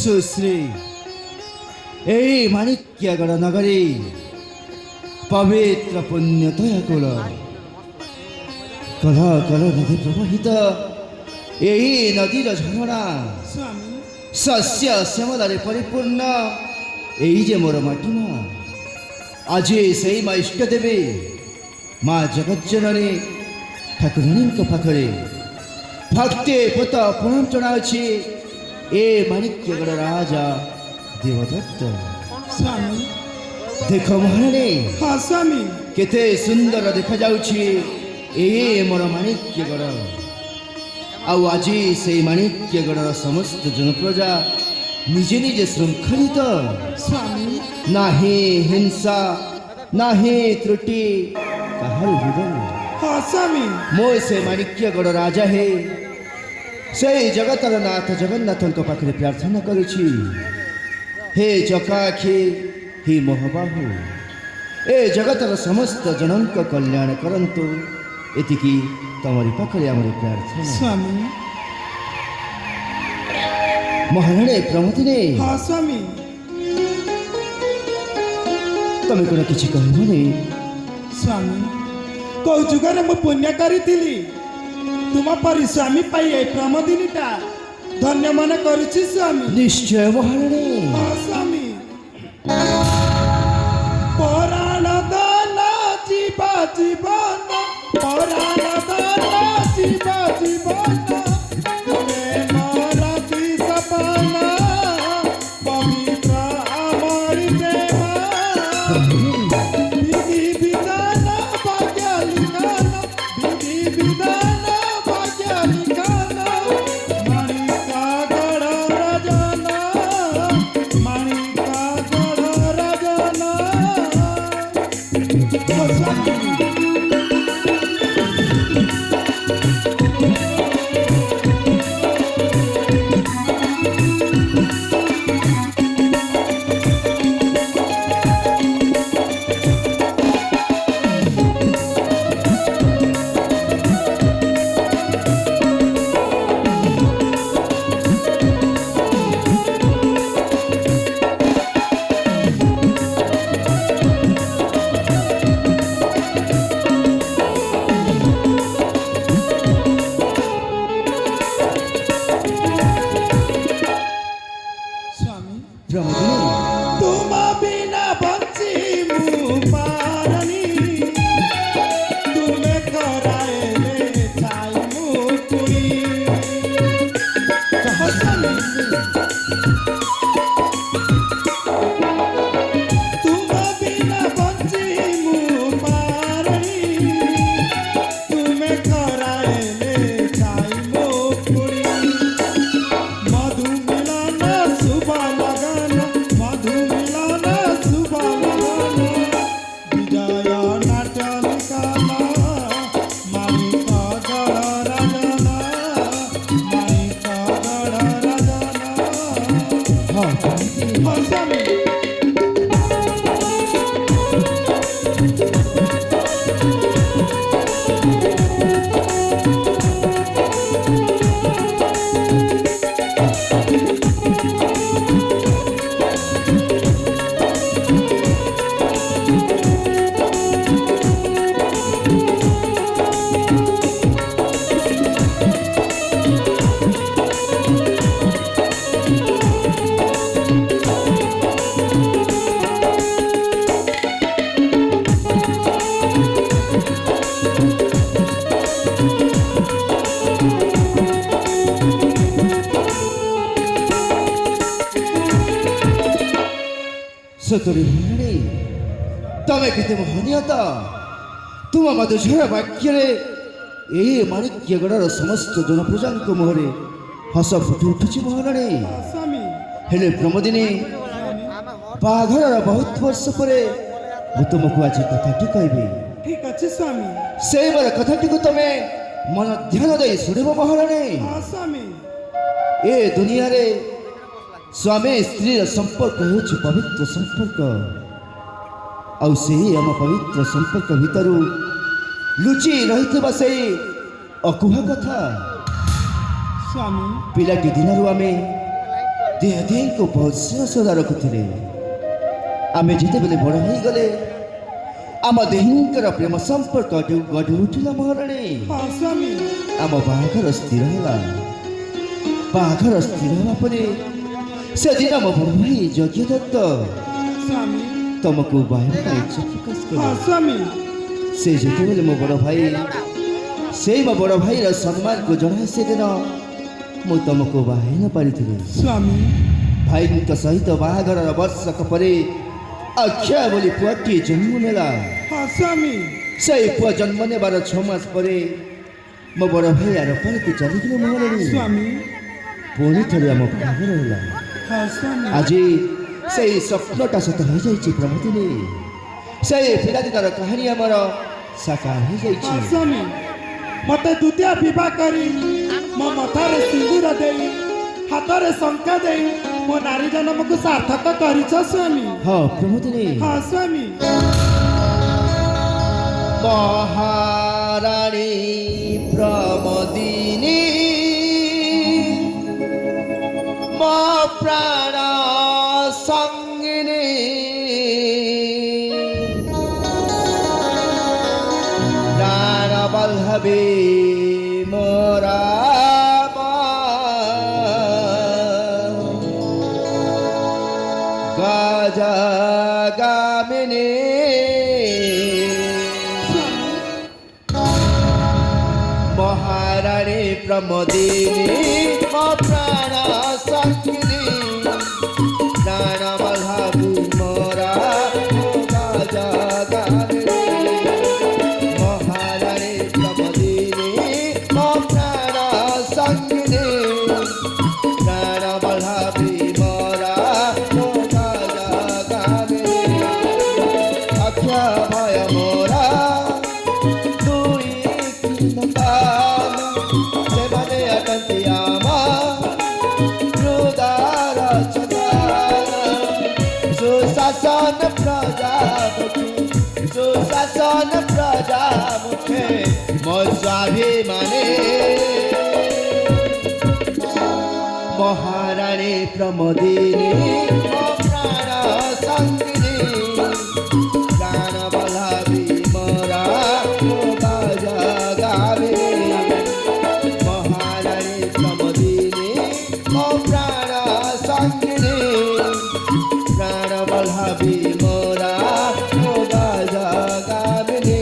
सुश्री ए माणिक्यगढ़ नगरी पवित्र पुण्य दयाकुल कल कल नदी प्रवाहित यही नदीर झरणा शस्य श्यामलारे परिपूर्ण यही जे मोर माटीमा आज से माँ इष्टदेवी माँ जगज्जननी ठाकुराणी पाखरे भक्ति पुत प्रणाम जनाऊँगी ए माणिक्यगढ़ राजा देवदत्त स्वामी देख महाराणी। हाँ स्वामी केते सुंदर देखा जाउछि ए मोर माणिक्यगढ़ आउ आज से माणिक्यगढ़ समस्त जनप्रजा निजे निजे श्रृंखलित स्वामी नाही हिंसा नाही त्रुटि कहार हृदय। हाँ स्वामी मो से माणिक्यगढ़ राजा हे से जगतर नाथ जगन्नाथ पाखे प्रार्थना करुछि हे जकाखी हे मोहबाहु ए जगतर समस्त जनक कल्याण करंतु एतिकी तमरी पाखरे आमरी प्रार्थना। स्वामी महाराणी प्रमोदिनी। हाँ स्वामी तमे कोन किछि कहबनी? स्वामी कौ जुगरे मु पुण्य करिथिली तुम परि स्वामी पाई ए प्रमोदिनीटा धन्य मन करुछि स्वामी। निश्चय महाराणी। हाँ स्वामी पराण दान जीवा जीवन पराण दान जीवा जीवन सतरी महाराणी तमे केते महनीयता तुम मधुझर वाक्य ए माणिक्यगढ़ समस्त जनप्रजांक मुहरे हस फुटी उठुछि महाराणी। स्वामी हेले प्रमोदिनी बाघर बहुत वर्ष परे मु तुमको आज कथाटी कहबी। ठीक अच्छे स्वामी से बर कथाटी को तमे मन ध्यान दे सुनिबो महाराणी। हाँ स्वामी ए दुनिया रे स्वामी स्त्री संपर्क होछि पवित्र संपर्क आउ से आम पवित्र संपर्क भितर लुचि रही से अकुहा कथा स्वामी पिलाटी दिन आमे ଦେହ ଦେହଙ୍କୁ ବହୁତ ସଦା ରଖୁଥିଲେ। ଆମେ ଯେତେବେଳେ ବଡ଼ ହୋଇଗଲେ ଆମ ଦେହଙ୍କର ପ୍ରେମ ସମ୍ପର୍କ ଗଢ଼ି ଉଠିଲା ମହାରାଣୀ। ହଁ ସ୍ୱାମୀ। ଆମ ବାହାଘର ସ୍ଥିର ହେଲା। ବାହାଘର ସ୍ଥିର ହେବା ପରେ ସେଦିନ ମୋ ବଡ଼ ଭାଇ ଯଜ୍ଞ ଦତ୍ତ ସ୍ୱାମୀ। ତମକୁ ବାହାଘର ପାଇଁ ଇଚ୍ଛା ପ୍ରକାଶ ହଁ କଲେ। ସ୍ୱାମୀ। ସେ ଯେତେବେଳେ ମୋ ବଡ଼ ଭାଇ ସେଇ ମୋ ବଡ଼ ଭାଇର ସମ୍ମାନକୁ ଜଣାଇ ସେଦିନ ମୁଁ ତମକୁ ବାହାଇ ନ ପାରିଥିଲି। ସ୍ୱାମୀ। ଭାଇଙ୍କ ସହିତ ବାହାଘରର ବର୍ଷକ ପରେ ଅକ୍ଷୟ ବୋଲି ପୁଅଟିଏ ଜନ୍ମ ନେଲା। ହଁ ସ୍ୱାମୀ। ସେଇ ପୁଅ ଜନ୍ମ ନେବାର 6 ମାସ ପରେ ମୋ ବଡ଼ ଭାଇ ଆରପାରକୁ ଚାଲିଗଲେ ମହାରାଣୀ। ସ୍ୱାମୀ। ପୁଣି ଥରେ ଆମ ବାହାଘର ହେଲା। ହଁ ସ୍ୱାମୀ। ଆଜି ସେଇ ସ୍ୱପ୍ନଟା ସତ ହୋଇଯାଇଛି ପ୍ରମୋଦିନୀ। ସେଇ ପିଲାଦିନର କାହାଣୀ ଆମର ସାକାର ହଁ ହୋଇଯାଇଛି। ସ୍ୱାମୀ। ମୋତେ ଦ୍ୱିତୀୟ ବିବାହ କରି ମୋ ମଥାରେ ସିନ୍ଦୁର ଦେଇ ହାତରେ ଶଙ୍ଖା ଦେଇ ମୋ ନାରୀ ଜନ୍ମକୁ ସାର୍ଥକ କରିଛ ସ୍ୱାମୀ। ହଁ ପ୍ରମୋଦିନୀ। ହଁ ସ୍ୱାମୀ। ମହାରାଣୀ ପ୍ରମୋଦିନୀ ମୋ ପ୍ରାଣ ସଙ୍ଗିନୀ ପ୍ରାଣ ବଲ୍ଲଭୀ ମୋରା গামিনী মহারাণী প্রমোদিনী মো প্রাণ সঙ্গিনী প্রাণ বল্লভী মোরা গামিনী মহারাণী প্রমোদিনী মো প্রাণ সঙ্গিনী প্রাণ বল্লভী মোরা ভয় মোরা দুই সেবানে অটন্তি আমার সুশাসন প্রজাপতি সুশাসন প্রজামুখে মো স্বাভিমানে মহারাণী প্রমোদিনী মো প্রাণ সঙ্গিনী প্রাণ বল্লভী মোরা গামিনী মহারাণী প্রমোদিনী মো প্রাণ সঙ্গিনী প্রাণ বল্লভী মোরা গামিনী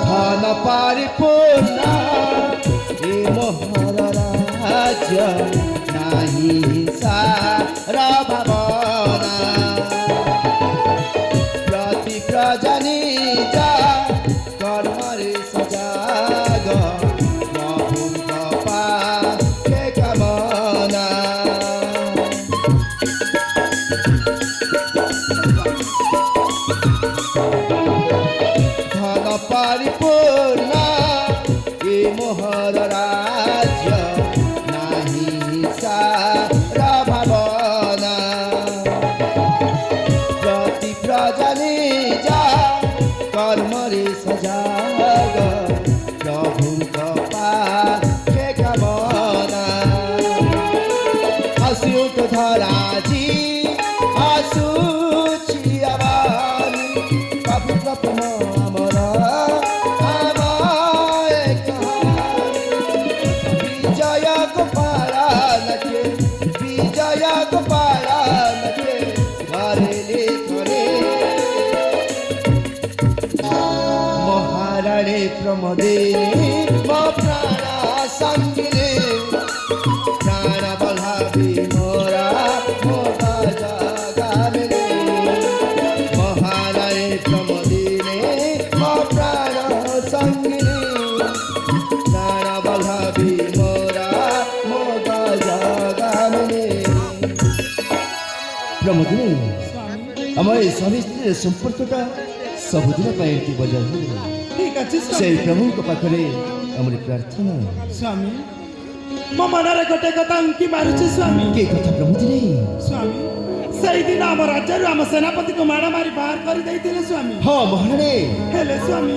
ধন পারিপূর্ণ এ মোহর রাজ্য নাহি হিংসার ভাবনা প্রতি প্রজা নিজ কর্মরে সজাগ প্রভুଙ୍କ পাশে কামনা ধন পারিপূর্ণ এ মোহর রাজ্য নাহি হিংসার ভাবনা প্রতি প্রজা নিজ কর্মরে সজাগ প্রভুଙ୍କ পাশে কামনা হাসিউঠ ধরাজি হাসুছি আবার প্রভু স্বপ্ন আমার বিজয় গোপাল নাচে বিজয় গোপাল নাচে ঘরে লিখরে মহারাণী প্রমোদিনী মো প্রাণ সঙ্গিনী প্রাণ বল্লভী মোরা গামিনী মহারাণী প্রমোদিনী মো প্রাণ ପ୍ରମୋଦିନୀ ସ୍ୱାମୀ ଆମ ଏ ସ୍ୱାମୀ ସ୍ତ୍ରୀର ସମ୍ପର୍କଟା ସବୁଦିନ ପାଇଁ ଏଠି ବଜାୟ ରହିବ। ଠିକ ଅଛି ସେଇ ସ୍ୱାମୀ। ପ୍ରଭୁଙ୍କ ପାଖରେ ଆମର ପ୍ରାର୍ଥନା। ସ୍ୱାମୀ ମୋ ମନରେ ଗୋଟେ କଥା ଉଙ୍କି ମାରୁଛି ସ୍ୱାମୀ। କି କଥା ପ୍ରମୋଦିନୀ? ସ୍ୱାମୀ ସେଇଦିନ ଆମ ରାଜ୍ୟରୁ ଆମ ସେନାପତିକୁ ମାଡ଼ ମାରି ବାହାର କରିଦେଇଥିଲେ ସ୍ୱାମୀ। ହଁ ମହାରାଣୀ, ହେଲେ ସ୍ୱାମୀ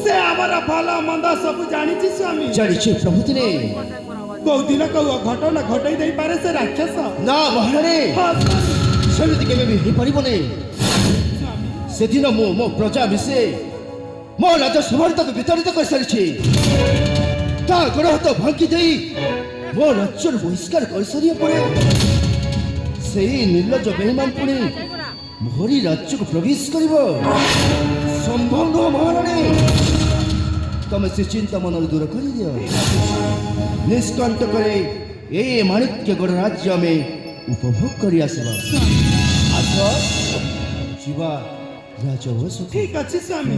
ସେ ଆମର ଭଲ ମନ୍ଦ ସବୁ ଜାଣିଛି ସ୍ୱାମୀ। ଜାଣିଛି ପ୍ରମୋଦିନୀ। କୋଉ ଦିନ କୋଉ ଘଟଣା ଘଟେଇ ଦେଇପାରେ ସେ ରାକ୍ଷସ। ନା ମହାରାଣୀ, ହଁ ସ୍ୱାମୀ। ସେମିତି କେବେ ବି ହେଇପାରିବନି। ସ୍ୱାମୀ ସେଦିନ ମୁଁ ମୋ ପ୍ରଜା ମିଶେ ମୋ ରାଜ୍ୟ ସଭାରେ ତାକୁ ବିତାଡ଼ିତ କରିସାରିଛି। ତା ଗୋଡ଼ ହାତ ଭାଙ୍ଗି ଦେଇ ମୋ ରାଜ୍ୟରୁ ବହିଷ୍କାର କରିସାରିବା ପରେ ସେଇ ନିର୍ଲଜ ବେଇମାନ ପୁଣି ମୋରି ରାଜ୍ୟକୁ ପ୍ରବେଶ କରିବ। ସମ୍ଭବ ନୁହଁ ମହାରାଣୀ। ତମେ ସେ ଚିନ୍ତା ମନରୁ ଦୂର କରିଦିଅ। ନିଷ୍କଣ୍ଟକରେ ଏଇ ମାଣିକ୍ୟଗଡ଼ ରାଜ୍ୟ ଆମେ ଉପଭୋଗ କରି ଆସିବା। ଆସ ଯିବା ରାଜବସ। ଠିକ ଅଛି ସ୍ୱାମୀ।